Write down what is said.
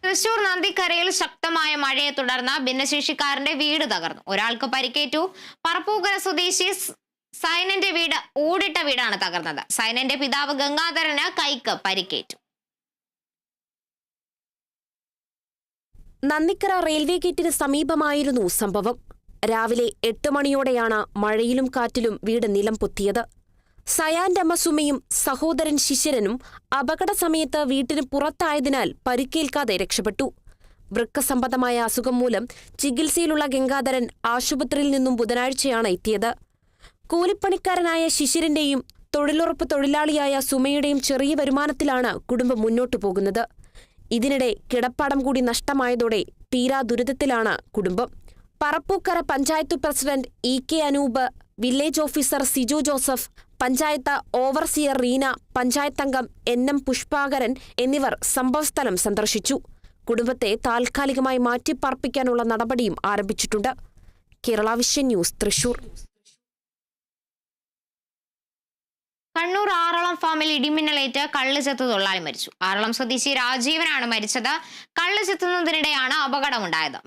തൃശൂർ നന്ദിക്കരയിൽ ശക്തമായ മഴയെ തുടർന്ന് ഭിന്നശേഷിക്കാരന്റെ വീട് തകർന്നു. ഒരാൾക്ക് പരിക്കേറ്റു. പറപ്പൂക്കര സ്വദേശി സൈനന്റെ വീട് ഓടിട്ട വീടാണ് തകർന്നത്. സൈനന്റെ പിതാവ് ഗംഗാധരന് കൈക്ക് പരിക്കേറ്റു. നന്ദിക്കര റെയിൽവേ ഗേറ്റിന് സമീപമായിരുന്നു സംഭവം. രാവിലെ 8 മണിയോടെയാണ് മഴയിലും കാറ്റിലും വീട് നിലം പൊത്തിയത്. സയാന്റെ അമ്മ സുമയും സഹോദരൻ ശിശിരനും അപകട സമയത്ത് വീട്ടിന് പുറത്തായതിനാൽ പരിക്കേൽക്കാതെ രക്ഷപ്പെട്ടു. വൃക്ക സംബന്ധമായ അസുഖം മൂലം ചികിത്സയിലുള്ള ഗംഗാധരൻ ആശുപത്രിയിൽ നിന്നും ബുധനാഴ്ചയാണ് എത്തിയത്. കൂലിപ്പണിക്കാരനായ ശിശിരന്റെയും തൊഴിലുറപ്പ് തൊഴിലാളിയായ സുമയുടെയും ചെറിയ വരുമാനത്തിലാണ് കുടുംബം മുന്നോട്ടു പോകുന്നത്. ഇതിനിടെ കിടപ്പാടം കൂടി നഷ്ടമായതോടെ തീരാ ദുരിതത്തിലാണ് കുടുംബം. Parappukkara panchayat president EK Anoop, village officer Siju Joseph, panchayat overseer Reena, പഞ്ചായത്തംഗം NM പുഷ്പാകരൻ എന്നിവർ സംഭവസ്ഥലം സന്ദർശിച്ചു. കുടുംബത്തെ താൽക്കാലികമായി മാറ്റിപ്പാർപ്പിക്കാനുള്ള നടപടിയും ആരംഭിച്ചിട്ടുണ്ട്. Kerala Vision news, Thrissur. കണ്ണൂർ ആറളം ഫാമിൽ ഇടിമിന്നലേറ്റ് കള്ള് ചെത്തു തൊഴിലാളി മരിച്ചു. ആറളം സ്വദേശി രാജീവനാണ് മരിച്ചത്. കള്ള് ചെത്തുന്നതിനിടെയാണ് അപകടമുണ്ടായത്.